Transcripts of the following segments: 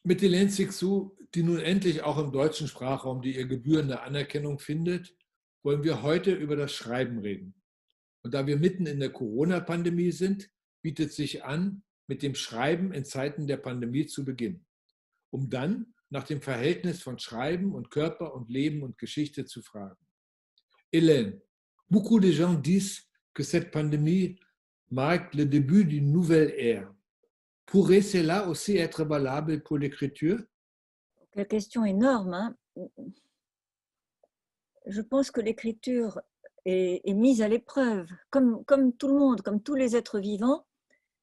Mit den Lenzig-Su, die nun endlich auch im deutschen Sprachraum die ihr gebührende Anerkennung findet, wollen wir heute über das Schreiben reden. Und da wir mitten in der Corona-Pandemie sind, bietet sich an, mit dem Schreiben in Zeiten der Pandemie zu beginnen, um dann nach dem Verhältnis von Schreiben und Körper und Leben und Geschichte zu fragen. Hélène, beaucoup de gens disent que cette pandémie marque le début d'une nouvelle ère. Pourrait cela aussi être valable pour l'écriture? Quelle question énorme, hein? Je pense que l'écriture est mise à l'épreuve, comme tout le monde, comme tous les êtres vivants.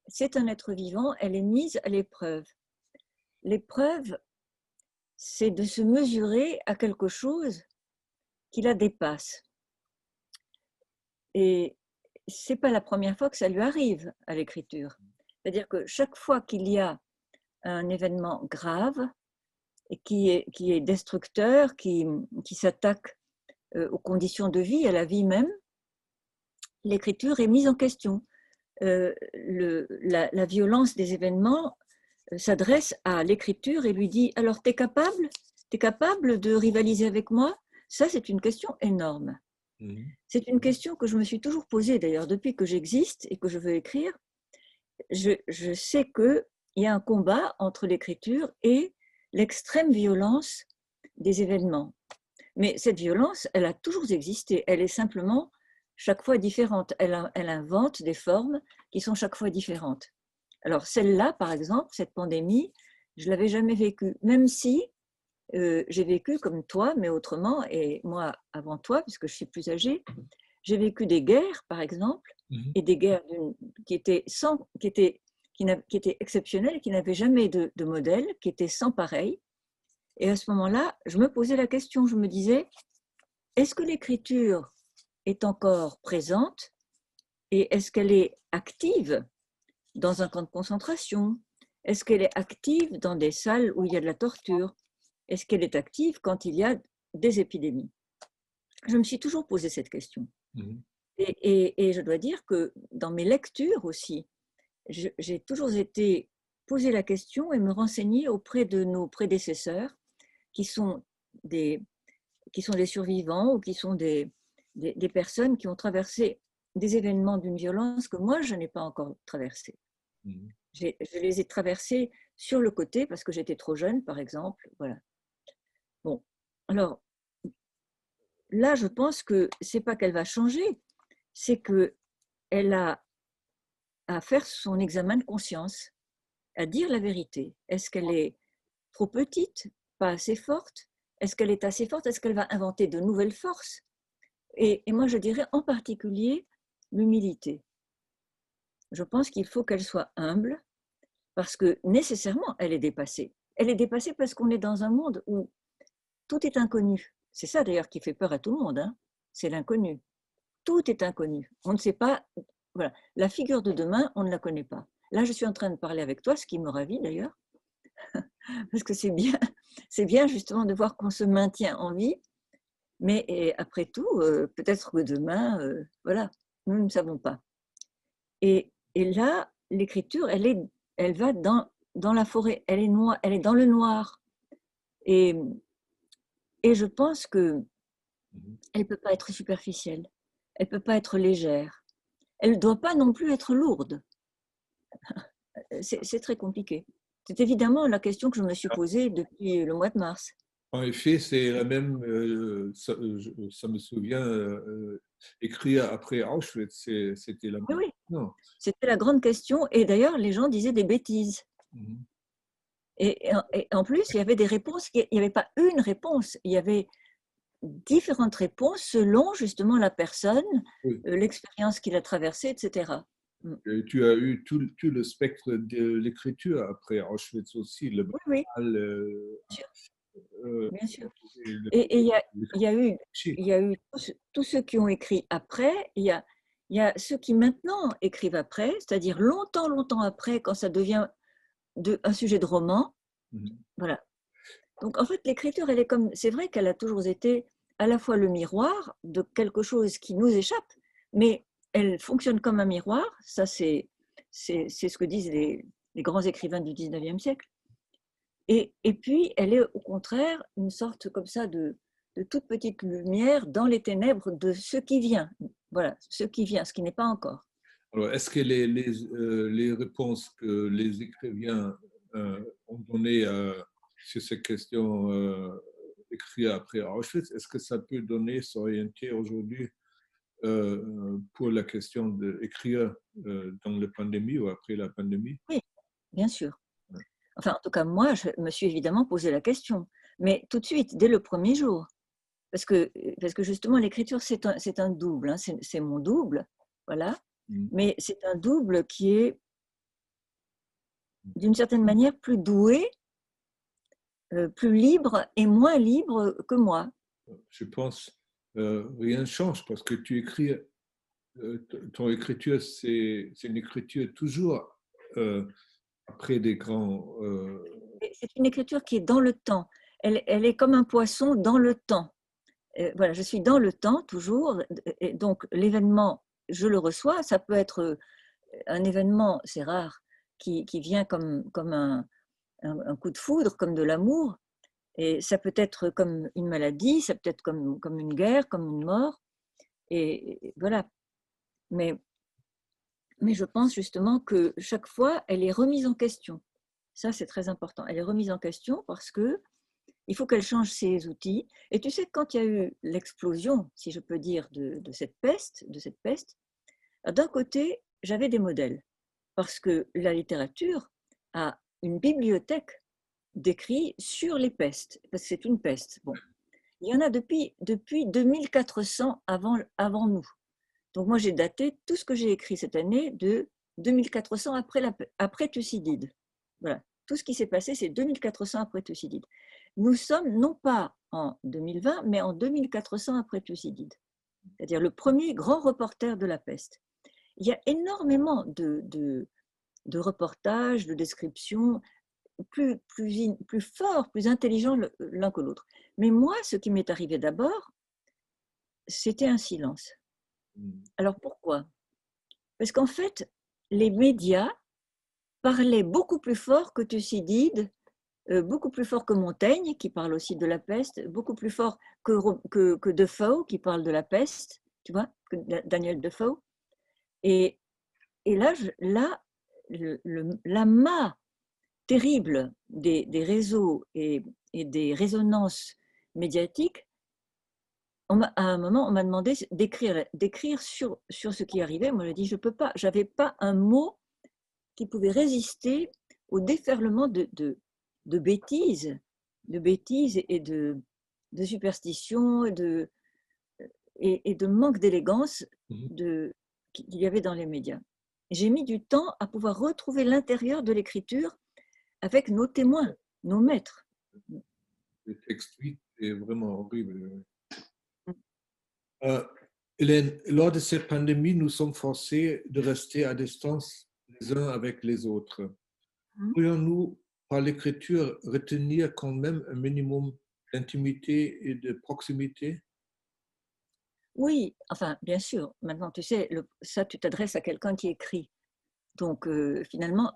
C'est un être vivant, elle est mise à l'épreuve. L'épreuve, c'est de se mesurer à quelque chose qui la dépasse. Et c'est pas la première fois que ça lui arrive à l'écriture. C'est-à-dire que chaque fois qu'il y a un événement grave et qui est destructeur, qui s'attaque aux conditions de vie, à la vie même, l'écriture est mise en question. La violence des événements s'adresse à l'écriture et lui dit « Alors, t'es capable de rivaliser avec moi ?» Ça, c'est une question énorme. C'est une question que je me suis toujours posée, d'ailleurs, depuis que j'existe et que je veux écrire. Je sais qu'il y a un combat entre l'écriture et l'extrême violence des événements. Mais cette violence, elle a toujours existé. Elle est simplement chaque fois différente. Elle invente des formes qui sont chaque fois différentes. Alors celle-là, par exemple, cette pandémie, je ne l'avais jamais vécue, même si j'ai vécu comme toi, mais autrement, et moi avant toi, puisque je suis plus âgée, j'ai vécu des guerres, par exemple, et des guerres qui étaient exceptionnelles, qui n'avaient jamais de modèle, qui étaient sans pareil. Et à ce moment-là, je me posais la question, je me disais, est-ce que l'écriture est encore présente et est-ce qu'elle est active dans un camp de concentration? Est-ce qu'elle est active dans des salles où il y a de la torture? Est-ce qu'elle est active quand il y a des épidémies? Je me suis toujours posé cette question. Et je dois dire que dans mes lectures aussi, j'ai toujours été poser la question et me renseigner auprès de nos prédécesseurs qui sont des survivants ou qui sont des personnes qui ont traversé des événements d'une violence que moi, je n'ai pas encore traversée. Je les ai traversés sur le côté parce que j'étais trop jeune, par exemple. Voilà. Bon, alors, là, je pense que ce n'est pas qu'elle va changer, c'est qu'elle a à faire son examen de conscience, à dire la vérité. Est-ce qu'elle est trop petite, pas assez forte? Est-ce qu'elle est assez forte? Est-ce qu'elle va inventer de nouvelles forces? Et moi, je dirais en particulier l'humilité. Je pense qu'il faut qu'elle soit humble parce que nécessairement, elle est dépassée. Elle est dépassée parce qu'on est dans un monde où tout est inconnu. C'est ça d'ailleurs qui fait peur à tout le monde, hein. C'est l'inconnu. Tout est inconnu. On ne sait pas, voilà. La figure de demain, on ne la connaît pas. Là, je suis en train de parler avec toi, ce qui me ravit d'ailleurs, parce que c'est bien justement de voir qu'on se maintient en vie, mais après tout, peut-être que demain, voilà, nous ne savons pas. Et là, l'écriture, elle va dans la forêt, elle est dans le noir. Et je pense qu'elle ne peut pas être superficielle, elle ne peut pas être légère, elle ne doit pas non plus être lourde. C'est très compliqué. C'est évidemment la question que je me suis posée depuis le mois de mars. En effet, c'est la même, ça me souvient, écrit après Auschwitz, c'était la même. Oui, Non. c'était la grande question. Et d'ailleurs, les gens disaient des bêtises. Et en plus, il y avait des réponses, il n'y avait pas une réponse, il y avait différentes réponses selon justement la personne, l'expérience qu'il a traversée, etc. Et tu as eu tout le spectre de l'écriture après Auschwitz aussi, le Oui, bien sûr. Et il y a eu tous ceux qui ont écrit après, il y a ceux qui maintenant écrivent après, c'est-à-dire longtemps après, quand ça devient un sujet de roman. Voilà. Donc en fait, l'écriture, elle est comme, c'est vrai qu'elle a toujours été à la fois le miroir de quelque chose qui nous échappe, mais elle fonctionne comme un miroir. Ça, c'est ce que disent les grands écrivains du 19e siècle. Et puis, elle est au contraire une sorte comme ça de toute petite lumière dans les ténèbres de ce qui vient. Voilà, ce qui vient, ce qui n'est pas encore. Alors, est-ce que les réponses que les écrivains ont données sur ces questions écrites après Auschwitz, est-ce que ça peut donner, s'orienter aujourd'hui pour la question d'écrire dans la pandémie ou après la pandémie? Oui, bien sûr. Enfin, en tout cas, moi, je me suis évidemment posé la question, mais tout de suite, dès le premier jour. Parce que justement, l'écriture, c'est un double, hein, c'est mon double, voilà. Mm. Mais c'est un double qui est, d'une certaine manière, plus doué, plus libre et moins libre que moi. Je pense rien ne change parce que tu écris, ton écriture, c'est une écriture toujours après des grands. C'est une écriture qui est dans le temps. Elle est comme un poisson dans le temps. Voilà, je suis dans le temps toujours. Et donc, l'événement, je le reçois. Ça peut être un événement, c'est rare, qui vient comme un coup de foudre, comme de l'amour. Et ça peut être comme une maladie, ça peut être comme une guerre, comme une mort. Et voilà. Mais je pense justement que chaque fois, elle est remise en question. Ça, c'est très important. Elle est remise en question parce que il faut qu'elle change ses outils. Et tu sais, quand il y a eu l'explosion, si je peux dire, de cette peste, d'un côté, j'avais des modèles parce que la littérature a une bibliothèque d'écrits sur les pestes, parce que c'est une peste. Bon, il y en a depuis 2400 avant nous. Donc moi, j'ai daté tout ce que j'ai écrit cette année de 2400 après Thucydide. Voilà. Tout ce qui s'est passé, c'est 2400 après Thucydide. Nous sommes non pas en 2020, mais en 2400 après Thucydide, c'est-à-dire le premier grand reporter de la peste. Il y a énormément de reportages, de descriptions plus forts, plus intelligents l'un que l'autre. Mais moi, ce qui m'est arrivé d'abord, c'était un silence. Alors pourquoi? Parce qu'en fait, les médias parlaient beaucoup plus fort que Thucydide, beaucoup plus fort que Montaigne, qui parle aussi de la peste, beaucoup plus fort que Defoe, qui parle de la peste, tu vois, que Daniel Defoe. Et là, l'amas terrible des réseaux et des résonances médiatiques, à un moment, on m'a demandé d'écrire sur ce qui arrivait. Moi, j'ai dit, je ne peux pas. Je n'avais pas un mot qui pouvait résister au déferlement de bêtises et de superstitions et de manque d'élégance qu'il y avait dans les médias. J'ai mis du temps à pouvoir retrouver l'intérieur de l'écriture avec nos témoins, nos maîtres. Le texte, oui, est vraiment horrible. Hélène, lors de cette pandémie, nous sommes forcés de rester à distance les uns avec les autres. Pourrions-nous, par l'écriture, retenir quand même un minimum d'intimité et de proximité? Oui, enfin, bien sûr. Maintenant, tu sais, ça, tu t'adresses à quelqu'un qui écrit. Donc, finalement,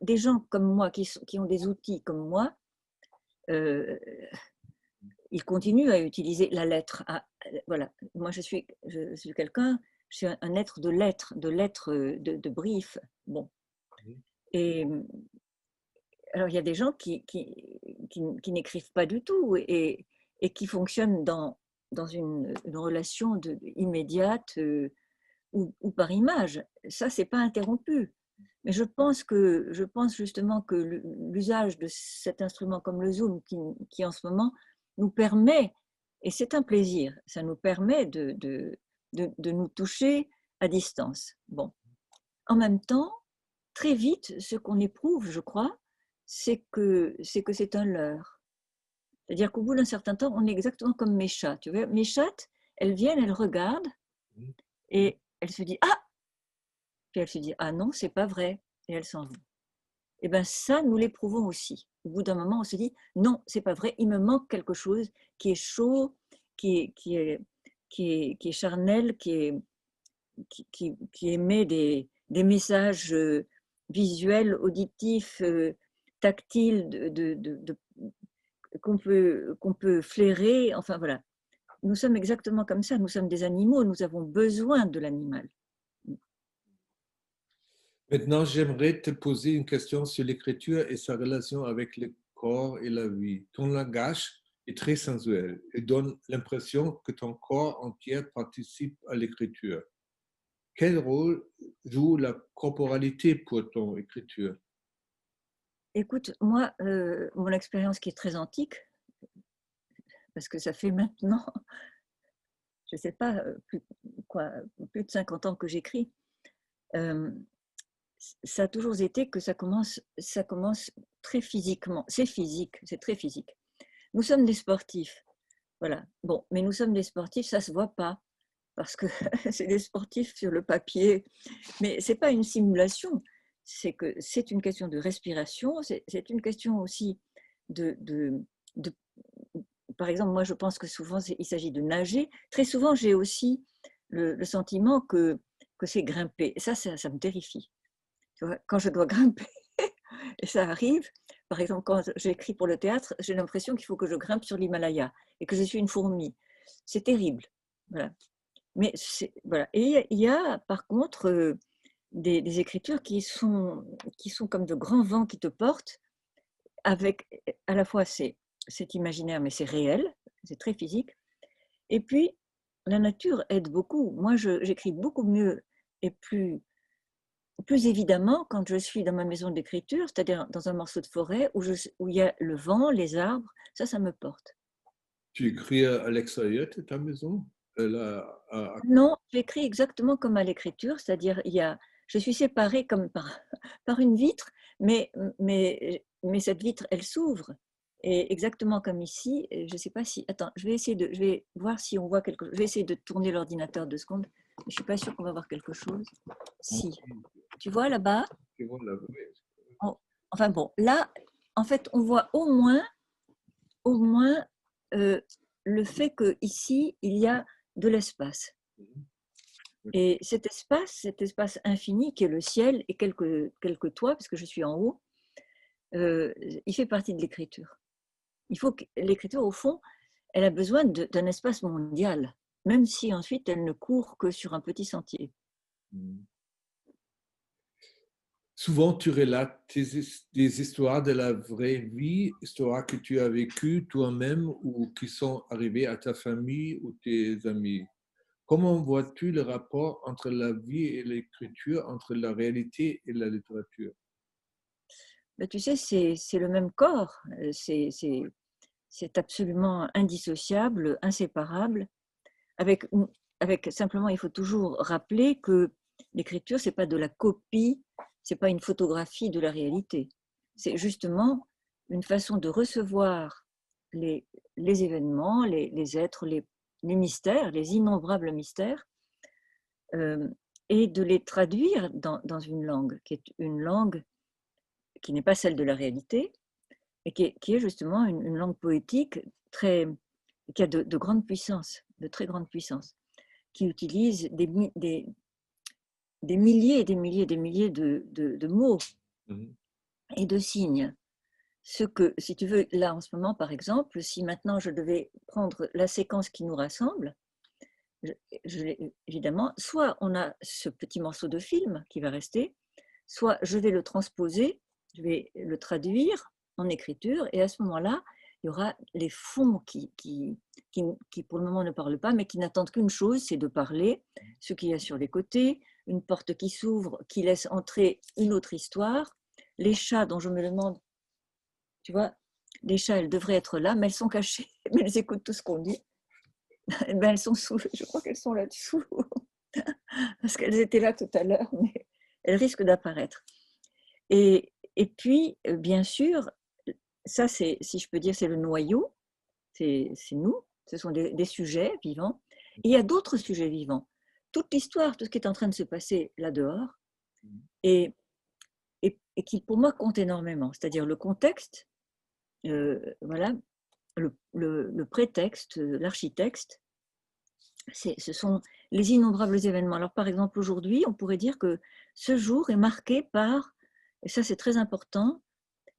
des gens comme moi, qui ont des outils comme moi, ils continuent à utiliser la lettre. Voilà, moi, je suis quelqu'un, je suis un être de lettres, de briefs. Bon. Et alors, il y a des gens qui n'écrivent pas du tout et qui fonctionnent dans une relation immédiate ou par image. Ça, c'est pas interrompu. Mais je pense justement que l'usage de cet instrument comme le Zoom, qui en ce moment nous permet, et c'est un plaisir, ça nous permet de nous toucher à distance. Bon. En même temps, très vite, ce qu'on éprouve, je crois, c'est que c'est un leurre. C'est-à-dire qu'au bout d'un certain temps, on est exactement comme mes chats. Tu vois, mes chattes, elles viennent, elles regardent et elles se disent ah, puis elles se disent ah non, c'est pas vrai, et elles s'en vont. Et bien ça, nous l'éprouvons aussi. Au bout d'un moment, on se dit non, c'est pas vrai, il me manque quelque chose qui est chaud, qui est charnel, qui émet des messages visuels, auditifs, tactile qu'on peut flairer. Enfin voilà, nous sommes exactement comme ça. Nous sommes des animaux, nous avons besoin de l'animal. Maintenant, j'aimerais te poser une question sur l'écriture et sa relation avec le corps et la vie. Ton langage est très sensuel et donne l'impression que ton corps entier participe à l'écriture. Quel rôle joue la corporalité pour ton écriture? Écoute, moi, mon expérience qui est très antique, parce que ça fait maintenant, je ne sais pas, plus de 50 ans que j'écris, ça a toujours été que ça commence très physiquement. C'est physique, c'est très physique. Nous sommes des sportifs, voilà. Bon, mais nous sommes des sportifs, ça ne se voit pas, parce que c'est des sportifs sur le papier. Mais ce n'est pas une simulation, c'est une question de respiration, c'est une question aussi de, par exemple, moi je pense que souvent il s'agit de nager. Très souvent j'ai aussi le sentiment que c'est grimper. Et ça me terrifie. Tu vois, quand je dois grimper, et ça arrive, par exemple quand j'écris pour le théâtre, j'ai l'impression qu'il faut que je grimpe sur l'Himalaya et que je suis une fourmi. C'est terrible. Voilà. Mais voilà. Et il y a par contre des écritures qui sont comme de grands vents qui te portent, avec à la fois c'est imaginaire mais c'est réel, c'est très physique. Et puis la nature aide beaucoup. Moi j'écris beaucoup mieux et plus évidemment quand je suis dans ma maison d'écriture, c'est-à-dire dans un morceau de forêt où il y a le vent, les arbres, ça me porte. Tu écris à l'extérieur de ta maison? Non, j'écris exactement comme à l'écriture, c'est-à-dire je suis séparée comme par une vitre, mais cette vitre, elle s'ouvre. Et exactement comme ici, je ne sais pas si... Attends, je vais voir si on voit quelque chose. Je vais essayer de tourner l'ordinateur 2 secondes. Je ne suis pas sûre qu'on va voir quelque chose. Si. Tu vois là-bas? Enfin bon, là, en fait, on voit au moins le fait qu'ici, il y a de l'espace. Et cet espace infini qui est le ciel et quelques toits, parce que je suis en haut, il fait partie de l'écriture. Il faut que l'écriture, au fond, elle a besoin d'un espace mondial, même si ensuite elle ne court que sur un petit sentier. Souvent, tu relates des histoires de la vraie vie, histoires que tu as vécues toi-même ou qui sont arrivées à ta famille ou tes amis. Comment vois-tu le rapport entre la vie et l'écriture, entre la réalité et la littérature? Mais tu sais, c'est le même corps, c'est absolument indissociable, inséparable. Avec simplement, il faut toujours rappeler que l'écriture, c'est pas de la copie, c'est pas une photographie de la réalité. C'est justement une façon de recevoir les événements, les êtres, les mystères, les innombrables mystères, et de les traduire dans une langue qui est une langue qui n'est pas celle de la réalité, et qui est justement une langue poétique qui a de grande puissance, de très grande puissance, qui utilise des milliers et des milliers et des milliers de mots et de signes. Ce que, si tu veux, là en ce moment, par exemple, si maintenant je devais prendre la séquence qui nous rassemble, évidemment, soit on a ce petit morceau de film qui va rester, soit je vais le transposer, je vais le traduire en écriture, et à ce moment-là, il y aura les fonds qui pour le moment ne parlent pas, mais qui n'attendent qu'une chose, c'est de parler, ce qu'il y a sur les côtés, une porte qui s'ouvre, qui laisse entrer une autre histoire, les chats dont je me demande, tu vois, les chats, elles devraient être là, mais elles sont cachées, mais elles écoutent tout ce qu'on dit. Ben, elles sont je crois qu'elles sont là-dessous, parce qu'elles étaient là tout à l'heure, mais elles risquent d'apparaître. Et puis, bien sûr, ça, si je peux dire, c'est le noyau, c'est nous, ce sont des sujets vivants. Et il y a d'autres sujets vivants. Toute l'histoire, tout ce qui est en train de se passer là-dehors, et qui, pour moi, compte énormément. C'est-à-dire le contexte, voilà, le prétexte, l'architecte, ce sont les innombrables événements. Alors, par exemple, aujourd'hui, on pourrait dire que ce jour est marqué par, et ça c'est très important,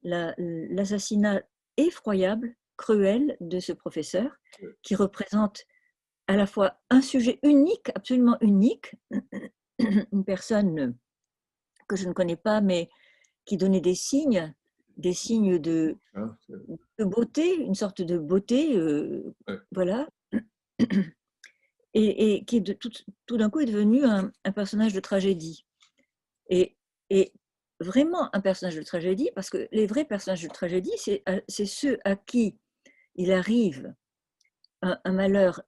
l'assassinat effroyable, cruel de ce professeur, qui représente à la fois un sujet unique, absolument unique, une personne que je ne connais pas, mais qui donnait des signes de beauté, une sorte de beauté, voilà, et qui tout d'un coup est devenu un personnage de tragédie. Et vraiment un personnage de tragédie, parce que les vrais personnages de tragédie, c'est ceux à qui il arrive un malheur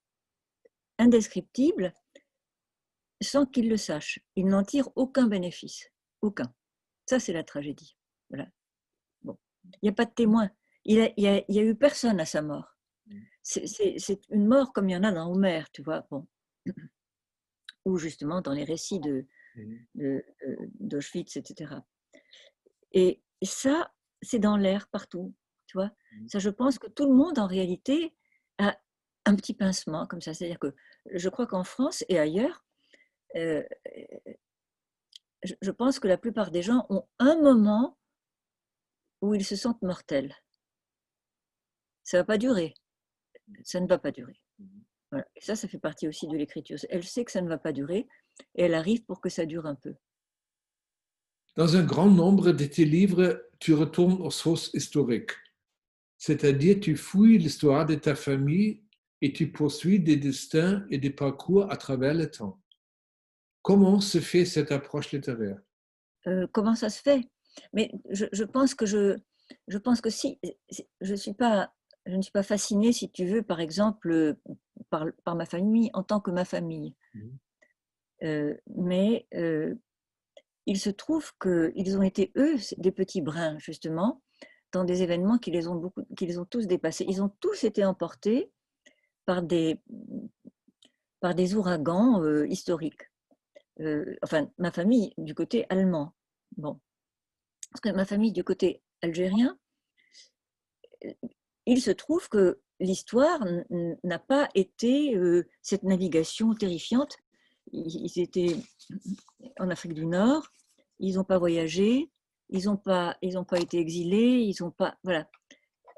indescriptible sans qu'ils le sachent. Ils n'en tirent aucun bénéfice, aucun. Ça, c'est la tragédie. Voilà. Bon. Il n'y a pas de témoin. Il y a eu personne à sa mort. C'est une mort comme il y en a dans Homère, tu vois. Bon. Ou justement dans les récits d'Auschwitz, etc. Et ça, c'est dans l'air partout, tu vois. Ça, je pense que tout le monde, en réalité, a un petit pincement comme ça. C'est-à-dire que je crois qu'en France et ailleurs, je pense que la plupart des gens ont un moment où ils se sentent mortels. Ça ne va pas durer. Ça ne va pas durer. Voilà. Et ça fait partie aussi de l'écriture. Elle sait que ça ne va pas durer et elle arrive pour que ça dure un peu. Dans un grand nombre de tes livres, tu retournes aux sources historiques, c'est-à-dire tu fouilles l'histoire de ta famille et tu poursuis des destins et des parcours à travers le temps. Comment se fait cette approche littéraire? Comment ça se fait? Mais je pense que si je ne suis pas fascinée, si tu veux, par exemple, par ma famille en tant que ma famille. Mais il se trouve qu'ils ont été, eux, des petits brins, justement, dans des événements qui les ont tous dépassés. Ils ont tous été emportés par des ouragans historiques. Enfin, ma famille du côté allemand. Bon. Parce que ma famille du côté algérien, il se trouve que l'histoire n'a pas été cette navigation terrifiante. Ils étaient en Afrique du Nord, ils n'ont pas voyagé, ils n'ont pas été exilés, ils n'ont pas... Voilà.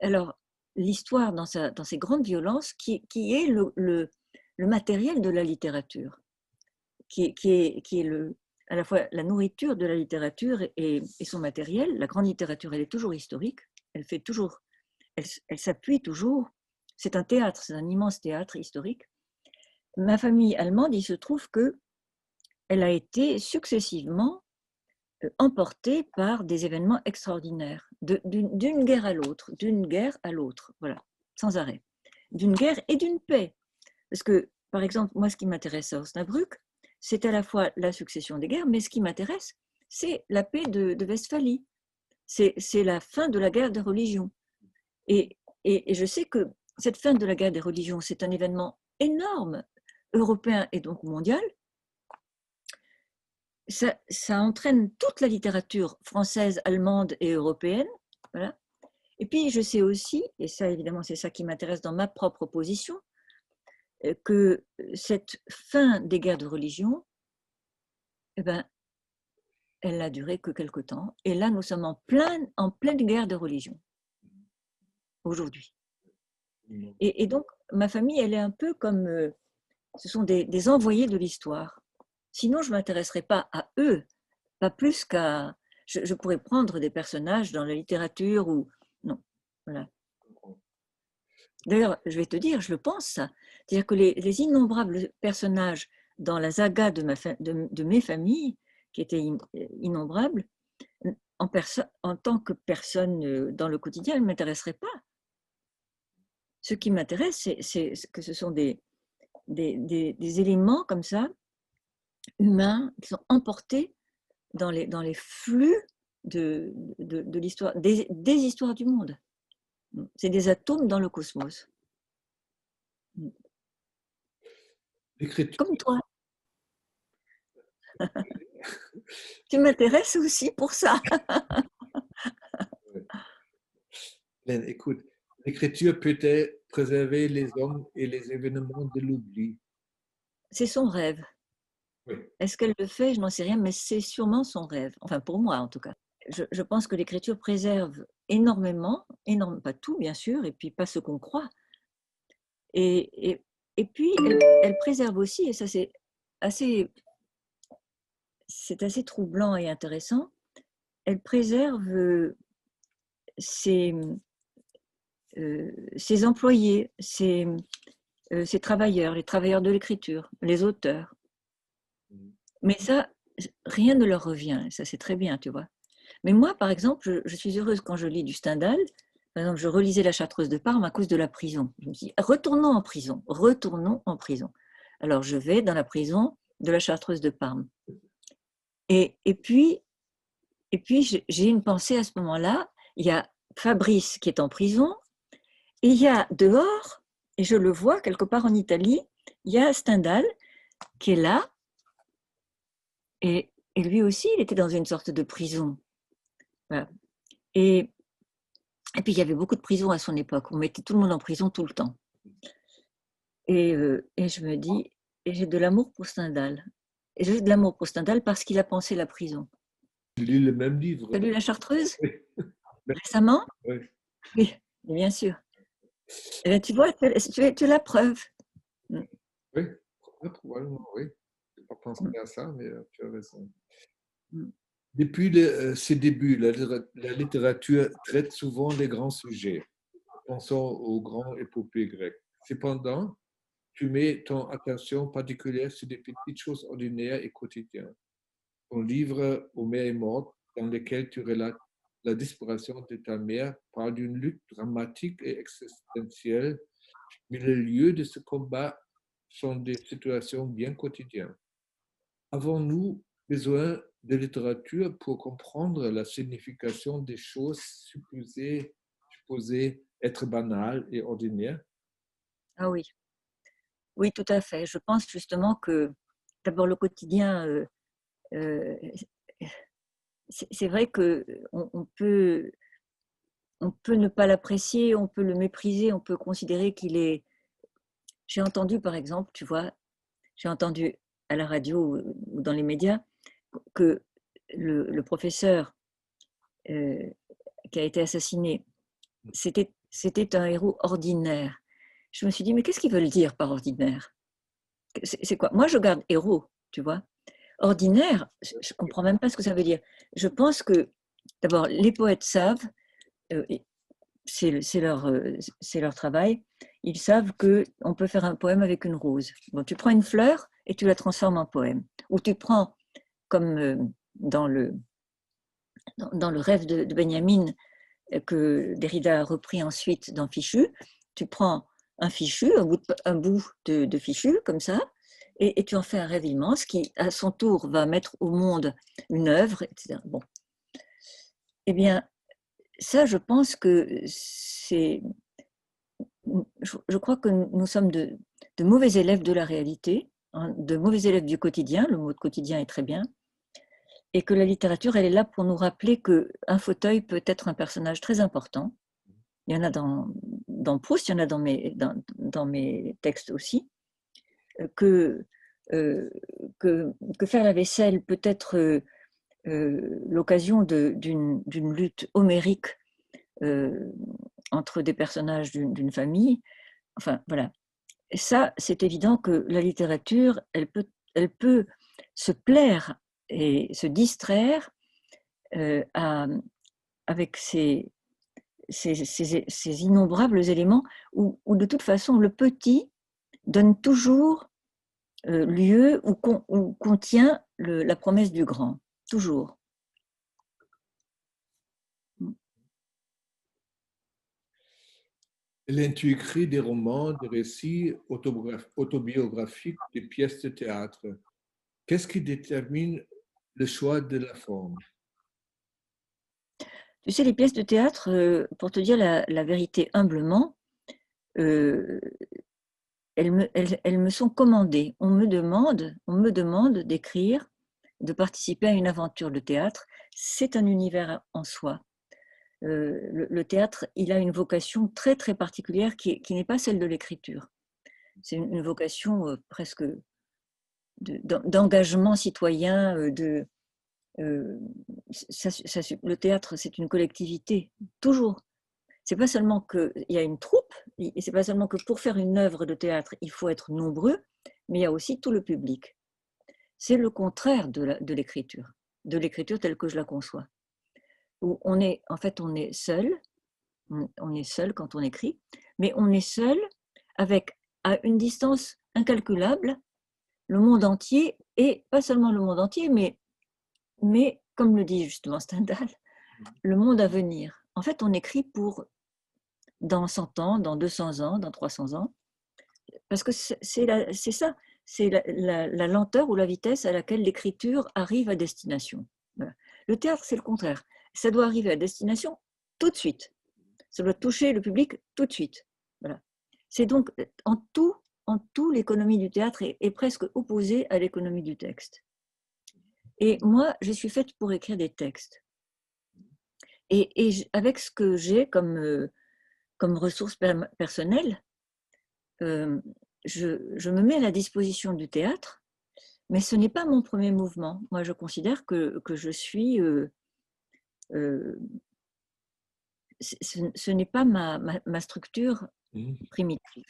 Alors, l'histoire dans ses grandes violences, qui est le matériel de la littérature, qui est à la fois la nourriture de la littérature et son matériel. La grande littérature, elle est toujours historique, elle s'appuie toujours. C'est un théâtre, c'est un immense théâtre historique. Ma famille allemande, il se trouve qu'elle a été successivement emportée par des événements extraordinaires, d'une guerre à l'autre, voilà, sans arrêt. D'une guerre et d'une paix. Parce que, par exemple, moi, ce qui m'intéresse à Osnabrück, c'est à la fois la succession des guerres, mais ce qui m'intéresse, c'est la paix de Westphalie. C'est la fin de la guerre des religions. Et je sais que cette fin de la guerre des religions, c'est un événement énorme, européen et donc mondial. Ça entraîne toute la littérature française, allemande et européenne. Voilà. Et puis, je sais aussi, et ça, évidemment, c'est ça qui m'intéresse dans ma propre position, que cette fin des guerres de religion, eh ben, elle n'a duré que quelque temps. Et là, nous sommes en pleine guerre de religion, aujourd'hui. Et donc, ma famille, elle est un peu comme... ce sont des envoyés de l'histoire. Sinon, je ne m'intéresserais pas à eux, pas plus qu'à... Je pourrais prendre des personnages dans la littérature ou... Non, voilà. D'ailleurs, je vais te dire, je le pense, ça. C'est-à-dire que les innombrables personnages dans la saga de mes familles, qui étaient innombrables, en tant que personne dans le quotidien, ne m'intéresseraient pas. Ce qui m'intéresse, c'est que ce sont des éléments comme ça, humains, qui sont emportés dans les flux de l'histoire, des histoires du monde. C'est des atomes dans le cosmos. Comme toi. Tu m'intéresses aussi pour ça. Écoute, l'écriture peut-elle préserver les hommes et les événements de l'oubli? C'est son rêve. Oui. Est-ce qu'elle le fait? Je n'en sais rien, mais c'est sûrement son rêve. Enfin, pour moi, en tout cas. Je pense que l'écriture préserve énormément, pas tout bien sûr, et puis pas ce qu'on croit. Et puis, elle préserve aussi, et ça c'est assez troublant et intéressant, elle préserve ses employés, ses travailleurs, les travailleurs de l'écriture, les auteurs. Mais ça, rien ne leur revient, ça c'est très bien, tu vois. Mais moi, par exemple, je suis heureuse quand je lis du Stendhal. Par exemple, je relisais La Chartreuse de Parme à cause de la prison. Je me dis, retournons en prison, retournons en prison. Alors, je vais dans la prison de La Chartreuse de Parme. Et puis, j'ai une pensée à ce moment-là. Il y a Fabrice qui est en prison, et il y a dehors, et je le vois quelque part en Italie, il y a Stendhal qui est là, et lui aussi, il était dans une sorte de prison. Voilà. Et puis, il y avait beaucoup de prisons à son époque. On mettait tout le monde en prison tout le temps. Et je me dis, et j'ai de l'amour pour Stendhal. Et j'ai de l'amour pour Stendhal parce qu'il a pensé la prison. Tu lis le même livre. Tu as lu La Chartreuse Oui. récemment? Oui. Oui, bien sûr. Et bien, tu vois, tu es la preuve. Oui, probablement, oui. Je n'ai pas pensé à ça, mais tu as raison. Depuis ses débuts, la littérature traite souvent les grands sujets. Pensons aux grandes épopées grecques. Cependant, tu mets ton attention particulière sur des petites choses ordinaires et quotidiennes. Ton livre Aux mères est morte, dans lequel tu relates la disparition de ta mère, parle d'une lutte dramatique et existentielle, mais le lieu de ce combat sont des situations bien quotidiennes. Avons-nous besoin de littérature pour comprendre la signification des choses supposées être banales et ordinaires? Ah oui, oui, tout à fait. Je pense justement que d'abord le quotidien, euh, c'est vrai que on peut ne pas l'apprécier, on peut le mépriser, on peut considérer qu'il est. J'ai entendu par exemple, tu vois, j'ai entendu à la radio ou dans les médias que le professeur qui a été assassiné, c'était un héros ordinaire. Je me suis dit, mais qu'est-ce qu'ils veulent dire par ordinaire? C'est quoi? Moi, je garde héros, tu vois. Ordinaire, je ne comprends même pas ce que ça veut dire. Je pense que, d'abord, les poètes savent, euh, c'est leur travail, ils savent qu'on peut faire un poème avec une rose. Bon, tu prends une fleur et tu la transformes en poème. Ou tu prends, comme dans le rêve de Benjamin, que Derrida a repris ensuite dans Fichu, tu prends un fichu, un bout de fichu, comme ça, et tu en fais un rêve immense qui, à son tour, va mettre au monde une œuvre, etc. Bon. Eh bien, ça, je pense que c'est. Je crois que nous sommes de mauvais élèves de la réalité, hein, de mauvais élèves du quotidien, le mot de quotidien est très bien, et que la littérature, elle est là pour nous rappeler qu'un fauteuil peut être un personnage très important. Il y en a dans Proust, il y en a dans mes textes aussi, que, euh, que faire la vaisselle peut être l'occasion d'une lutte homérique entre des personnages d'une famille. Enfin, voilà. Et ça, c'est évident que la littérature, elle peut se plaire et se distraire avec ces innombrables éléments où de toute façon, le petit donne toujours lieu ou contient la promesse du grand, toujours. Tu écris des romans, des récits autobiographiques, des pièces de théâtre. Qu'est-ce qui détermine le choix de la forme? Tu sais, les pièces de théâtre, pour te dire la vérité humblement, elles me sont commandées. On me demande d'écrire, de participer à une aventure de théâtre. C'est un univers en soi. Le théâtre, il a une vocation très très particulière qui n'est pas celle de l'écriture. C'est une vocation presque d'engagement citoyen, Le théâtre, c'est une collectivité, toujours. C'est pas seulement qu'il y a une troupe, et c'est pas seulement que pour faire une œuvre de théâtre, il faut être nombreux, mais il y a aussi tout le public. C'est le contraire de l'écriture telle que je la conçois. Où en fait, on est seul, on est seul quand on écrit, mais on est seul avec, à une distance incalculable, le monde entier, et pas seulement le monde entier, mais comme le dit justement Stendhal, le monde à venir. En fait, on écrit pour dans 100 ans, dans 200 ans, dans 300 ans, parce que c'est ça, c'est la lenteur ou la vitesse à laquelle l'écriture arrive à destination. Voilà. Le théâtre, c'est le contraire. Ça doit arriver à destination tout de suite. Ça doit toucher le public tout de suite. Voilà. C'est donc, en tout l'économie du théâtre est presque opposée à l'économie du texte. Et moi, je suis faite pour écrire des textes. Et avec ce que j'ai comme ressources personnelles, je me mets à la disposition du théâtre, mais ce n'est pas mon premier mouvement. Moi, je considère que je suis... ce n'est pas ma structure primitive.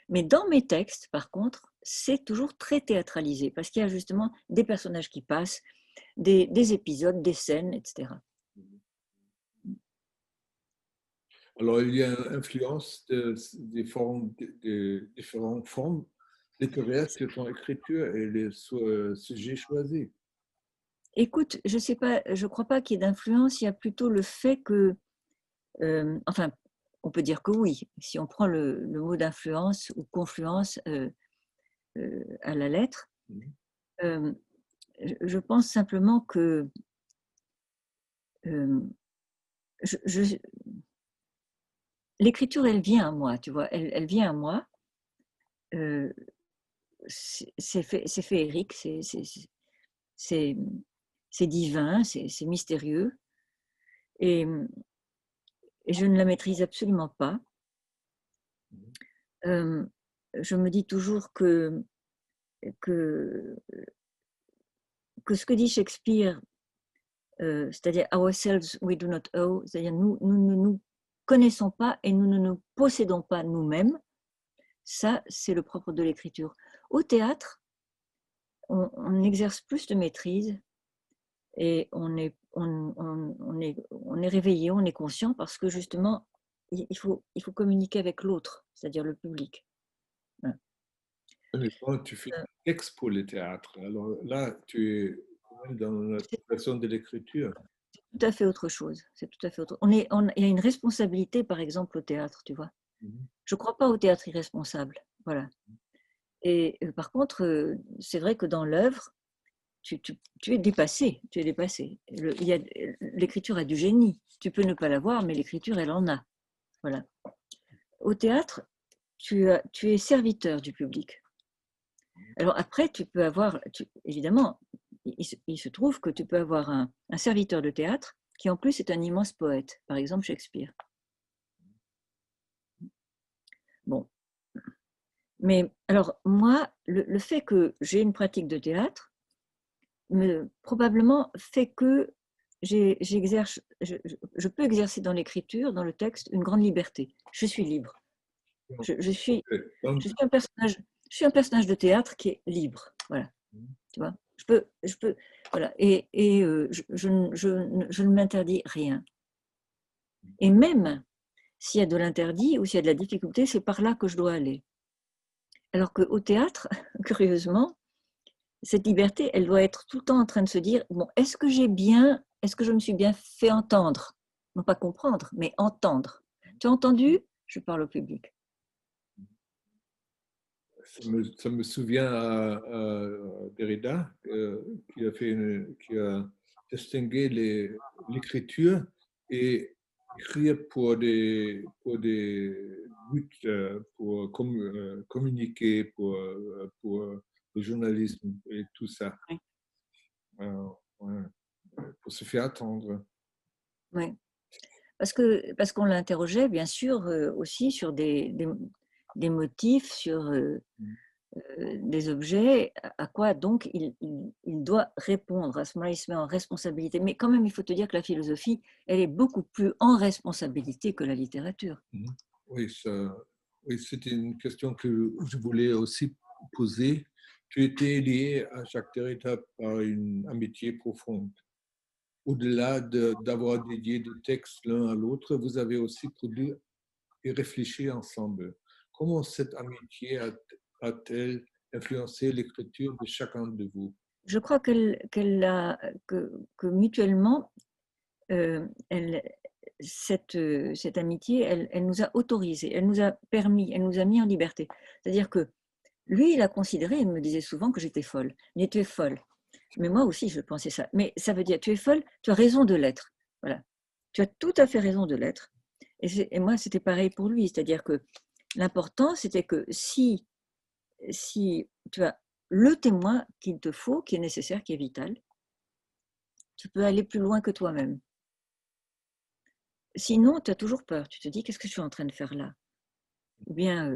Mais dans mes textes, par contre, c'est toujours très théâtralisé, parce qu'il y a justement des personnages qui passent, des épisodes, des scènes, etc. Alors, il y a une influence des différentes formes littéraires sur ton écriture et les sujets choisis. Écoute, je sais pas, je crois pas qu'il y ait d'influence, il y a plutôt le fait que, enfin, on peut dire que oui, si on prend le mot d'influence ou confluence à la lettre, je pense simplement que l'écriture, elle vient à moi, tu vois, elle vient à moi. C'est féerique, c'est divin, c'est mystérieux, et je ne la maîtrise absolument pas. Je me dis toujours que ce que dit Shakespeare, c'est-à-dire ourselves we do not owe, c'est-à-dire nous ne nous connaissons pas et nous ne nous possédons pas nous-mêmes, ça c'est le propre de l'écriture. Au théâtre, on exerce plus de maîtrise et on est réveillé, on est conscient parce que justement il faut communiquer avec l'autre, c'est-à-dire le public. Mais quand tu fais un texte pour le théâtre, alors là, tu es dans la situation de l'écriture. Tout à fait autre chose. C'est tout à fait autre. Il y a une responsabilité, par exemple, au théâtre, tu vois. Je ne crois pas au théâtre irresponsable. Voilà. Et par contre, c'est vrai que dans l'œuvre, tu es dépassé. Tu es dépassé. L'écriture a du génie. Tu peux ne pas l'avoir, mais l'écriture, elle en a. Voilà. Au théâtre, tu es serviteur du public. Alors après, tu peux avoir, évidemment, il se trouve que tu peux avoir un serviteur de théâtre qui en plus est un immense poète, par exemple Shakespeare. Bon. Mais alors moi, le fait que j'ai une pratique de théâtre, probablement fait que j'exerce, je peux exercer dans l'écriture, dans le texte, une grande liberté. Je suis libre. Je suis un personnage de théâtre qui est libre. Voilà. Tu vois, je peux, voilà. Et je ne m'interdis rien. Et même s'il y a de l'interdit ou s'il y a de la difficulté, c'est par là que je dois aller. Alors qu'au théâtre, curieusement, cette liberté, elle doit être tout le temps en train de se dire, bon, est-ce que je me suis bien fait entendre? Non pas comprendre, mais entendre. Tu as entendu? Je parle au public. Ça me souvient à Derrida qui a distingué l'écriture et écrire pour des buts, pour communiquer, pour le journalisme et tout ça. Oui. Ouais, pour se faire attendre. Oui. Parce qu'on l'interrogeait, bien sûr, aussi sur des motifs, sur des objets, à quoi donc il doit répondre. À ce moment-là, il se met en responsabilité. Mais quand même, il faut te dire que la philosophie, elle est beaucoup plus en responsabilité que la littérature. Oui, oui, c'était une question que je voulais aussi poser. Tu étais lié à Jacques Derrida par une amitié profonde. Au-delà d'avoir dédié des textes l'un à l'autre, vous avez aussi produit et réfléchi ensemble. Comment cette amitié a-t-elle influencé l'écriture de chacun de vous? Je crois que mutuellement, elle, cette amitié, elle nous a autorisés, elle nous a permis, elle nous a mis en liberté. C'est-à-dire que lui, il a considéré, il me disait souvent que j'étais folle. Mais tu es folle. Mais moi aussi, je pensais ça. Mais ça veut dire, tu es folle, tu as raison de l'être. Voilà. Tu as tout à fait raison de l'être. Et moi, c'était pareil pour lui. C'est-à-dire que l'important, c'était que si tu as le témoin qu'il te faut, qui est nécessaire, qui est vital, tu peux aller plus loin que toi-même. Sinon, tu as toujours peur. Tu te dis, qu'est-ce que je suis en train de faire là? Ou bien,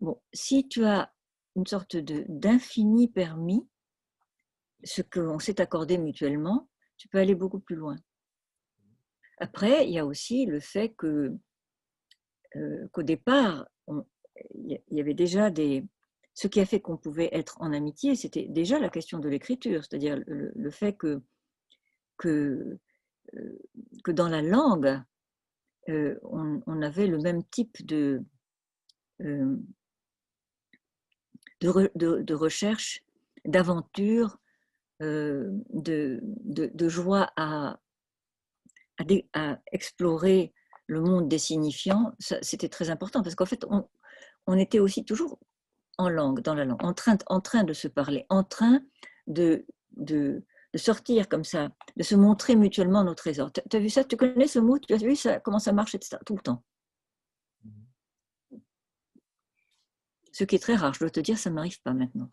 bon, si tu as une sorte d'infini permis, ce qu'on s'est accordé mutuellement, tu peux aller beaucoup plus loin. Après, il y a aussi le fait qu'au départ, il y avait déjà ce qui a fait qu'on pouvait être en amitié, c'était déjà la question de l'écriture, c'est-à-dire le fait que, que dans la langue, on avait le même type euh, de recherche, d'aventure, de joie à explorer le monde des signifiants. C'était très important parce qu'en fait, on était aussi toujours en langue, dans la langue, en train de se parler, en train de, de, de sortir comme ça, de se montrer mutuellement nos trésors. Tu as vu ça? Tu connais ce mot? Tu as vu ça, comment ça marche, etc. Tout le temps. Ce qui est très rare, je dois te dire, ça ne m'arrive pas maintenant.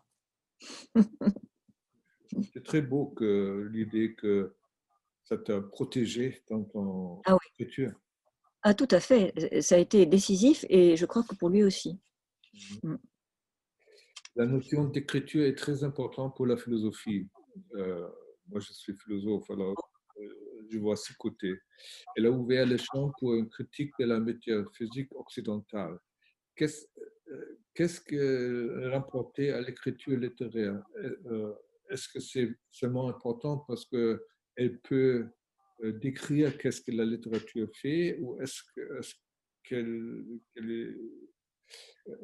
C'est très beau que l'idée que ça t'a protégé dans ton Ah oui, écriture. ah, tout à fait. Ça a été décisif et je crois que pour lui aussi. Mm. La notion d'écriture est très importante pour la philosophie. Euh, Moi, je suis philosophe, alors je vois ce côté. Elle a ouvert le champ pour une critique de la métaphysique occidentale. Qu'est-ce qu'est-ce qu'elle a apporté à l'écriture littéraire? Est-ce que c'est seulement important parce qu'elle peut décrire qu'est-ce que la littérature fait ou qu'elle qu'elle est,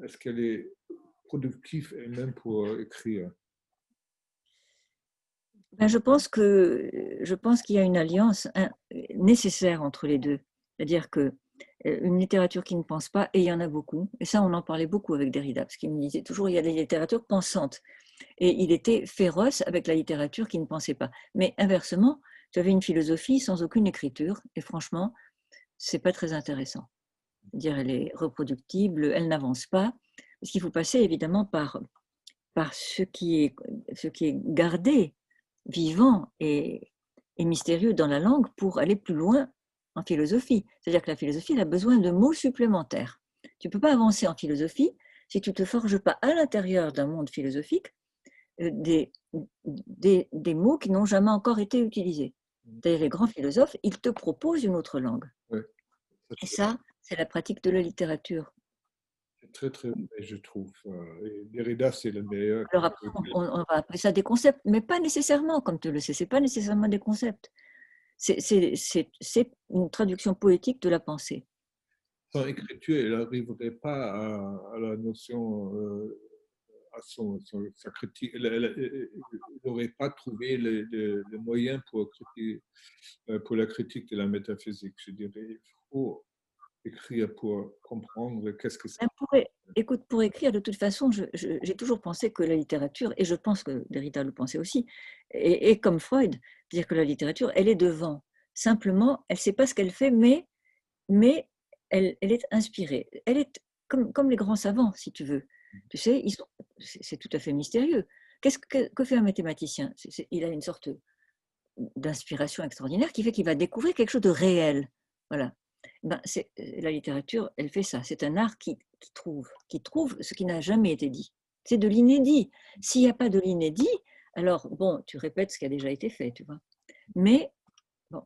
est-ce qu'elle est productive elle-même pour écrire? Ben, je pense qu'il y a une alliance nécessaire entre les deux. C'est-à-dire que une littérature qui ne pense pas, et il y en a beaucoup, et ça on en parlait beaucoup avec Derrida, parce qu'il me disait toujours il y a des littératures pensantes, et il était féroce avec la littérature qui ne pensait pas. Mais inversement, tu avais une philosophie sans aucune écriture, et franchement, c'est pas très intéressant. C'est-à-dire elle est reproductible, elle n'avance pas, parce qu'il faut passer évidemment par ce qui est gardé, vivant et mystérieux dans la langue pour aller plus loin en philosophie. C'est-à-dire que la philosophie elle a besoin de mots supplémentaires. Tu ne peux pas avancer en philosophie si tu ne te forges pas à l'intérieur d'un monde philosophique des mots qui n'ont jamais encore été utilisés. C'est-à-dire les grands philosophes, ils te proposent une autre langue. Ouais, Et ça, c'est la pratique de la littérature. c'est très, très vrai, je trouve. Et Derrida, c'est le meilleur. Alors après, on va appeler ça des concepts, mais pas nécessairement, comme tu le sais, c'est pas nécessairement des concepts. C'est une traduction poétique de la pensée. Sans écriture, elle n'arriverait pas à la notion, à sa critique. Elle n'aurait pas trouvé le moyen pour la critique de la métaphysique. Je dirais, il faut écrire pour comprendre qu'est-ce que c'est. Ben, écoute, pour écrire, de toute façon, j'ai toujours pensé que la littérature, et je pense que Derrida le pensait aussi, et comme Freud, dire que la littérature, elle est devant. Simplement, elle ne sait pas ce qu'elle fait, mais elle est inspirée. Elle est comme les grands savants, si tu veux. Tu sais, c'est tout à fait mystérieux. Que fait un mathématicien? Il a une sorte d'inspiration extraordinaire qui fait qu'il va découvrir quelque chose de réel. Voilà. Ben, la littérature, elle fait ça. C'est un art qui trouve ce qui n'a jamais été dit. c'est de l'inédit. S'il n'y a pas de l'inédit, alors bon, tu répètes ce qui a déjà été fait, tu vois. Mais bon,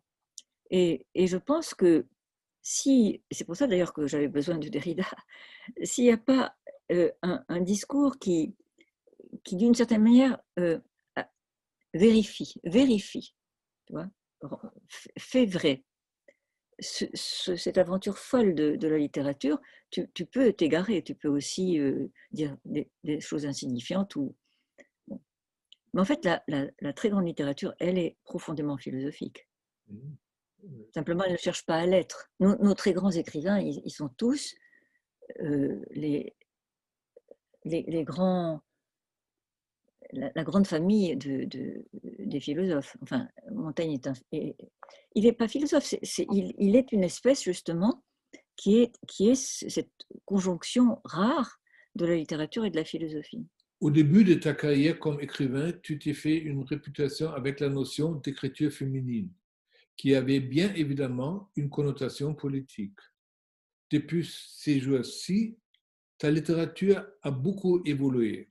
et je pense que si, c'est pour ça d'ailleurs que j'avais besoin de Derrida, s'il n'y a pas un discours qui d'une certaine manière vérifie, tu vois, fait vrai cette aventure folle de la littérature, tu peux t'égarer, tu peux aussi dire des choses insignifiantes. Bon. Mais en fait, la très grande littérature, elle est profondément philosophique. Simplement, elle ne cherche pas à l'être. Nos très grands écrivains, ils sont tous les grands, la grande famille des philosophes. Enfin, Montaigne il n'est pas philosophe, il est une espèce justement qui est cette conjonction rare de la littérature et de la philosophie. Au début de ta carrière comme écrivain, tu t'es fait une réputation avec la notion d'écriture féminine, qui avait bien évidemment une connotation politique. Depuis ces jours-ci, ta littérature a beaucoup évolué.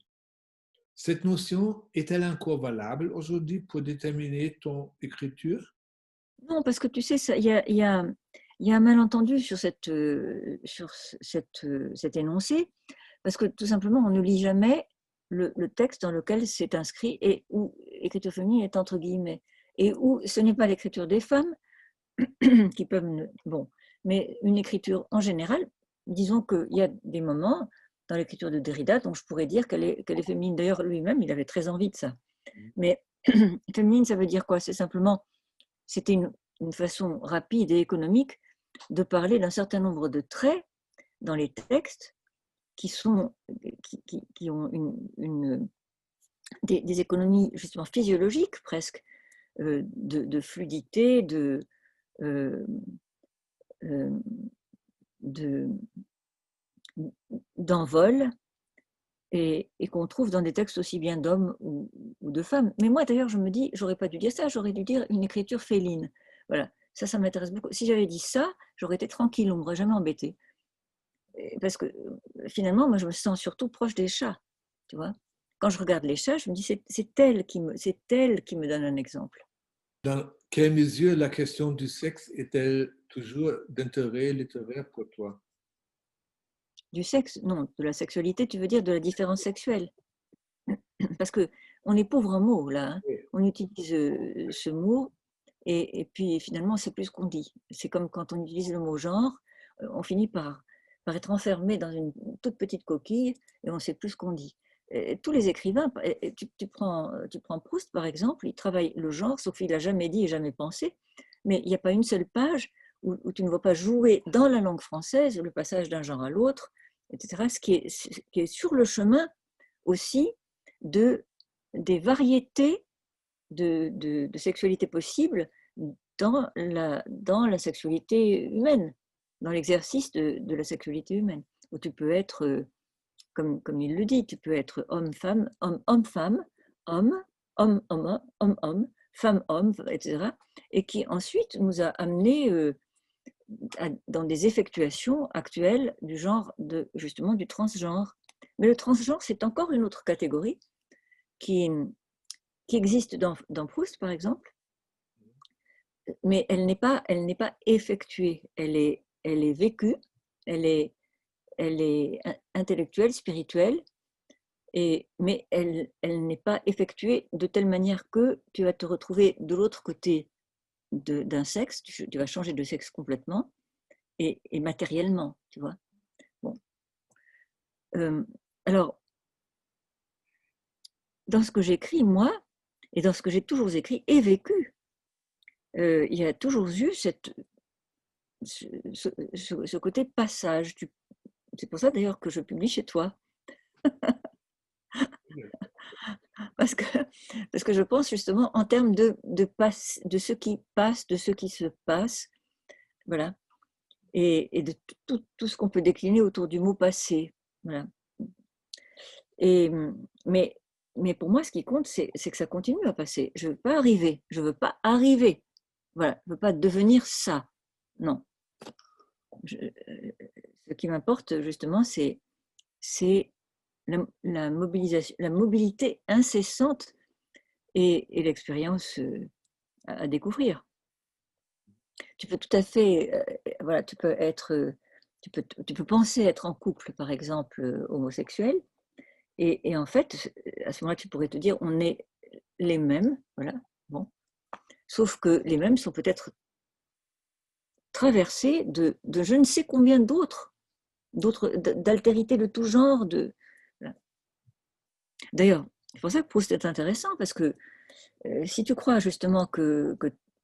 Cette notion est-elle encore valable aujourd'hui pour déterminer ton écriture? Non, parce que tu sais, il y a un malentendu sur cet énoncé, parce que tout simplement, on ne lit jamais le texte dans lequel c'est inscrit et où écriture féminine est entre guillemets, et où ce n'est pas l'écriture des femmes qui peuvent... Bon, mais une écriture en général, disons qu'il y a des moments dans l'écriture de Derrida dont je pourrais dire qu'elle est féminine. D'ailleurs, lui-même, il avait très envie de ça. Mais féminine, ça veut dire quoi? C'est simplement, c'était une façon rapide et économique de parler d'un certain nombre de traits dans les textes qui ont des économies justement physiologiques presque, de fluidité, d'envol, et qu'on trouve dans des textes aussi bien d'hommes ou de femmes. Mais moi d'ailleurs je me dis, j'aurais pas dû dire ça, j'aurais dû dire une écriture féline. Voilà, ça m'intéresse beaucoup. Si j'avais dit ça, j'aurais été tranquille, on m'aurait jamais embêté. Parce que finalement, moi je me sens surtout proche des chats, tu vois. Quand je regarde les chats, je me dis c'est elle qui me donne un exemple. Dans quelle mesure la question du sexe est-elle toujours d'intérêt littéraire pour toi? Du sexe, non, de la sexualité, tu veux dire de la différence sexuelle. Parce qu'on est pauvre en mots, là. Hein. On utilise ce mot, et puis finalement, c'est plus ce qu'on dit. C'est comme quand on utilise le mot genre, on finit par être enfermé dans une toute petite coquille, et on ne sait plus ce qu'on dit. Et tous les écrivains, tu prends Proust, par exemple, il travaille le genre, sauf qu'il n'a jamais dit et jamais pensé, mais il n'y a pas une seule page où tu ne vois pas jouer dans la langue française le passage d'un genre à l'autre, etc., ce qui est sur le chemin aussi des variétés de sexualité possibles dans la sexualité humaine, dans l'exercice de la sexualité humaine, où tu peux être, comme il le dit, tu peux être homme-femme, homme-femme, homme, homme-homme, homme-homme, femme-homme, etc., et qui ensuite nous a amené dans des effectuations actuelles du genre, justement, du transgenre. Mais le transgenre, c'est encore une autre catégorie qui existe dans Proust, par exemple, mais elle n'est pas effectuée, elle est vécue, elle est intellectuelle, spirituelle, mais elle n'est pas effectuée de telle manière que tu vas te retrouver de l'autre côté d'un sexe, tu vas changer de sexe complètement, et matériellement, tu vois. Bon. Alors, dans ce que j'écris, moi, et dans ce que j'ai toujours écrit et vécu, il y a toujours eu ce côté passage. C'est pour ça d'ailleurs que je publie chez toi. Parce que je pense justement en termes de ce qui passe, de ce qui se passe, voilà, et de tout ce qu'on peut décliner autour du mot passé. Voilà. Mais pour moi, ce qui compte, c'est que ça continue à passer. Je ne veux pas arriver. Je veux pas arriver. Voilà. Je ne veux pas devenir ça. Non. Ce qui m'importe, justement, c'est la mobilité incessante et l'expérience à découvrir. Tu peux tout à fait, voilà, tu peux penser être en couple, par exemple, homosexuel, et en fait, à ce moment-là, tu pourrais te dire, on est les mêmes, voilà, bon, sauf que les mêmes sont peut-être traversés de je ne sais combien d'altérités de tout genre. Voilà. D'ailleurs, c'est pour ça que Proust est intéressant, parce que si tu crois justement que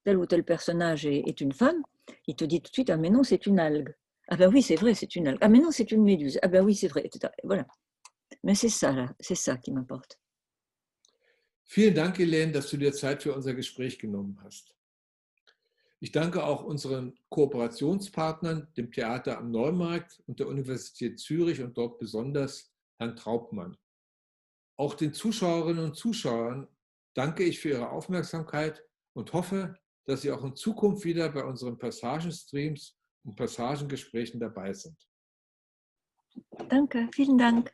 tel ou tel personnage est une femme, il te dit tout de suite, ah mais non, c'est une algue. Ah ben oui, c'est vrai, c'est une algue. Ah mais non, c'est une méduse. Ah ben oui, c'est vrai, etc. Voilà. Mais c'est ça, là, c'est ça qui m'importe. Vielen Dank, Elaine, dass du dir Zeit für unser Gespräch genommen hast. Ich danke auch unseren Kooperationspartnern, dem Theater am Neumarkt und der Universität Zürich und dort besonders Herrn Traubmann. Auch den Zuschauerinnen und Zuschauern danke ich für Ihre Aufmerksamkeit und hoffe, dass Sie auch in Zukunft wieder bei unseren Passagenstreams und Passagengesprächen dabei sind. Danke, vielen Dank.